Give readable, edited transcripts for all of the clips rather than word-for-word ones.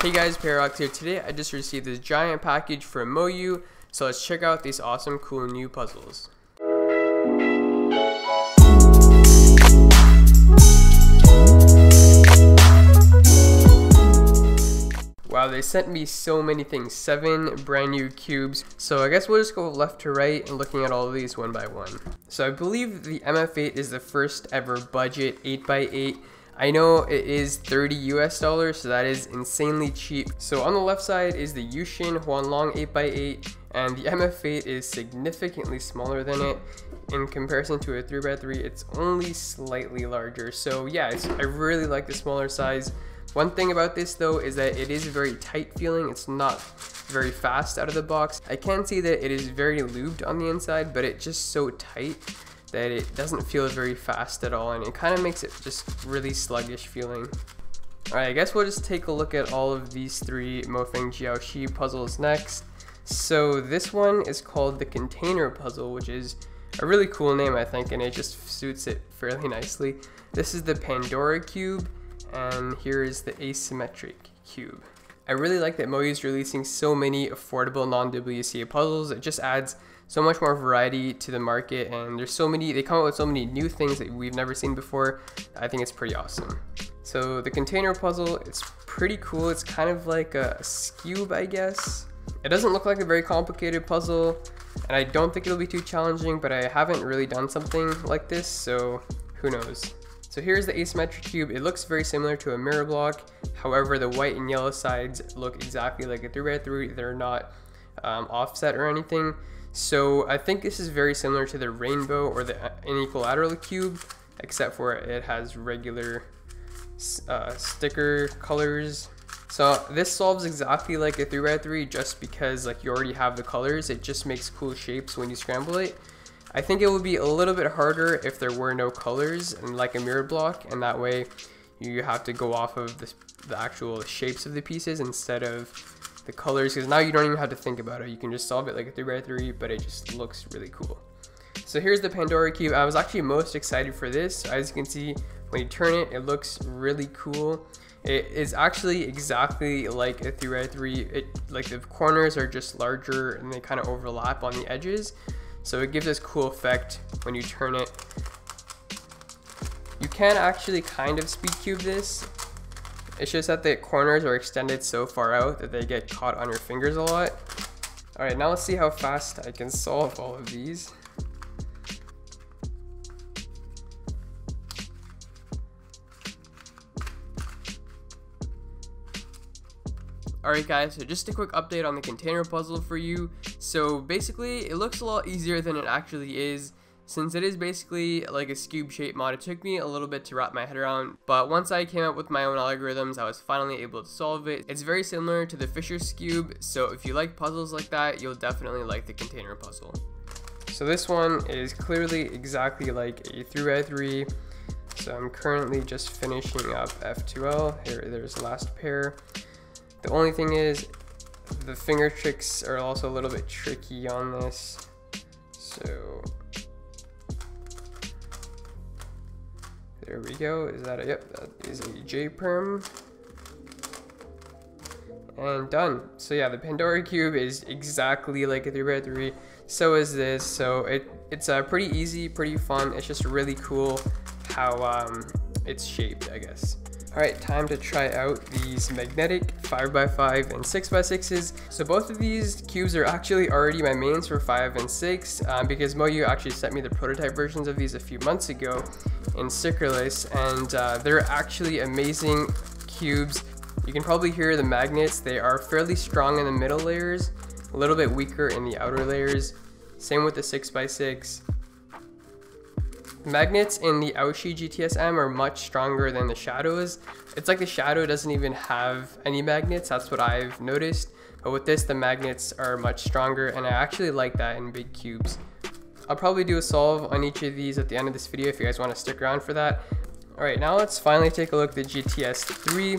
Hey guys, Paradox here. Today I just received this giant package from MoYu, so let's check out these awesome cool new puzzles. Wow, they sent me so many things, 7 brand new cubes. So I guess we'll just go left to right and looking at all of these one by one. So I believe the MF8 is the first ever budget 8x8. I know it is $30 US, so that is insanely cheap. So on the left side is the Yushin Huanlong 8x8, and the MF8 is significantly smaller than it. In comparison to a 3x3, it's only slightly larger. So yeah, I really like the smaller size. One thing about this though is that it is very tight feeling. It's not very fast out of the box. I can see that it is very lubed on the inside, but it's just so tight that it doesn't feel very fast at all, and it kind of makes it just really sluggish feeling. Alright, I guess we'll just take a look at all of these 3 MoFang JiaoShi puzzles next. So this one is called the Container Puzzle, which is a really cool name I think, and it just suits it fairly nicely. This is the Pandora Cube, and here is the Asymmetric Cube. I really like that MoYu is releasing so many affordable non-WCA puzzles. It just adds so much more variety to the market, and there's so many, they come up with so many new things that we've never seen before. I think it's pretty awesome. So the container puzzle, it's pretty cool. It's kind of like a cube, I guess. It doesn't look like a very complicated puzzle, and I don't think it'll be too challenging, but I haven't really done something like this, so who knows. So here's the asymmetric cube. It looks very similar to a mirror block. However, the white and yellow sides look exactly like a 3x3. They're not offset or anything. So I think this is very similar to the rainbow or the inequilateral cube, except for it has regular sticker colors. So this solves exactly like a 3x3 just because like you already have the colors. It just makes cool shapes when you scramble it. I think it would be a little bit harder if there were no colors and like a mirror block, and that way you have to go off of the actual shapes of the pieces instead of the colors, because now you don't even have to think about it. You can just solve it like a 3x3, but it just looks really cool. So here's the Pandora Cube. I was actually most excited for this. As you can see, when you turn it, it looks really cool. It is actually exactly like a 3x3. Like the corners are just larger and they kind of overlap on the edges. So it gives this cool effect when you turn it. You can actually kind of speed cube this. It's just that the corners are extended so far out that they get caught on your fingers a lot. Alright, now let's see how fast I can solve all of these. Alright guys, so just a quick update on the container puzzle for you. So basically, it looks a lot easier than it actually is. Since it is basically like a cube shape mod, it took me a little bit to wrap my head around, but once I came up with my own algorithms, I was finally able to solve it. It's very similar to the Fisher's cube, so if you like puzzles like that, you'll definitely like the container puzzle. So this one is clearly exactly like a 3x3. So I'm currently just finishing up F2L. There's the last pair. The only thing is, the finger tricks are also a little bit tricky on this. So there we go. Is that a, yep, that is a J-perm. And done. So yeah, the Pandora Cube is exactly like a 3x3. So is this. So it's pretty easy, pretty fun. It's just really cool how it's shaped, I guess. Alright, time to try out these magnetic 5x5 and 6x6s. So both of these cubes are actually already my mains for 5 and 6 because MoYu actually sent me the prototype versions of these a few months ago in stickerless, and they're actually amazing cubes. You can probably hear the magnets. They are fairly strong in the middle layers, a little bit weaker in the outer layers. Same with the 6x6. Magnets in the AoShi GTS M are much stronger than the shadows. It's like the shadow doesn't even have any magnets, that's what I've noticed. But with this, the magnets are much stronger, and I actually like that in big cubes. I'll probably do a solve on each of these at the end of this video if you guys want to stick around for that. Alright, now let's finally take a look at the GTS 3.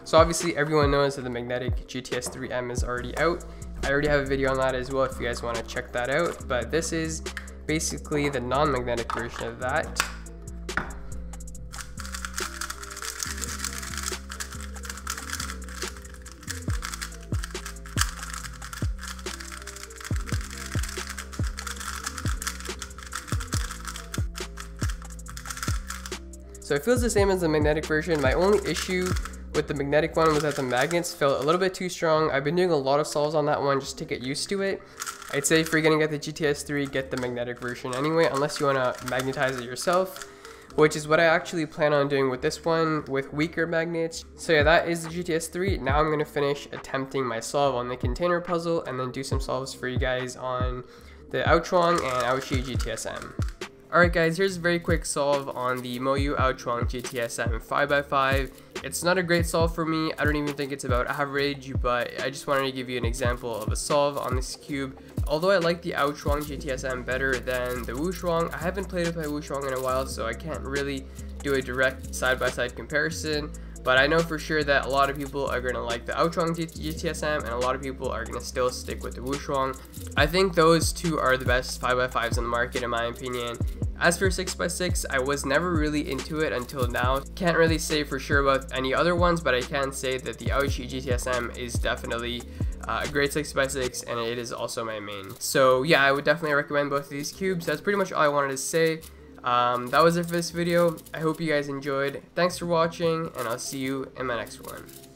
So obviously everyone knows that the magnetic GTS 3 M is already out. I already have a video on that as well if you guys want to check that out, but this is basically the non-magnetic version of that. So it feels the same as the magnetic version. My only issue with the magnetic one was that the magnets felt a little bit too strong. I've been doing a lot of solves on that one just to get used to it. I'd say if you're gonna get the GTS 3, get the magnetic version anyway, unless you wanna magnetize it yourself, which is what I actually plan on doing with this one with weaker magnets. So yeah, that is the GTS 3. Now I'm gonna finish attempting my solve on the container puzzle and then do some solves for you guys on the AoChuang and AoShi GTS M. Alright guys, here's a very quick solve on the MoYu AoChuang GTS M 5x5. It's not a great solve for me. I don't even think it's about average, but I just wanted to give you an example of a solve on this cube. Although I like the AoChuang GTS M better than the WuShuang, I haven't played with my WuShuang in a while, so I can't really do a direct side-by-side comparison. But I know for sure that a lot of people are going to like the AoChuang GTS M, and a lot of people are going to still stick with the WuShuang. I think those two are the best 5x5s on the market in my opinion. As for 6x6, I was never really into it until now. Can't really say for sure about any other ones, but I can say that the AoShi GTS M is definitely a great 6x6, and it is also my main. So yeah, I would definitely recommend both of these cubes. That's pretty much all I wanted to say. That was it for this video. I hope you guys enjoyed. Thanks for watching, and I'll see you in my next one.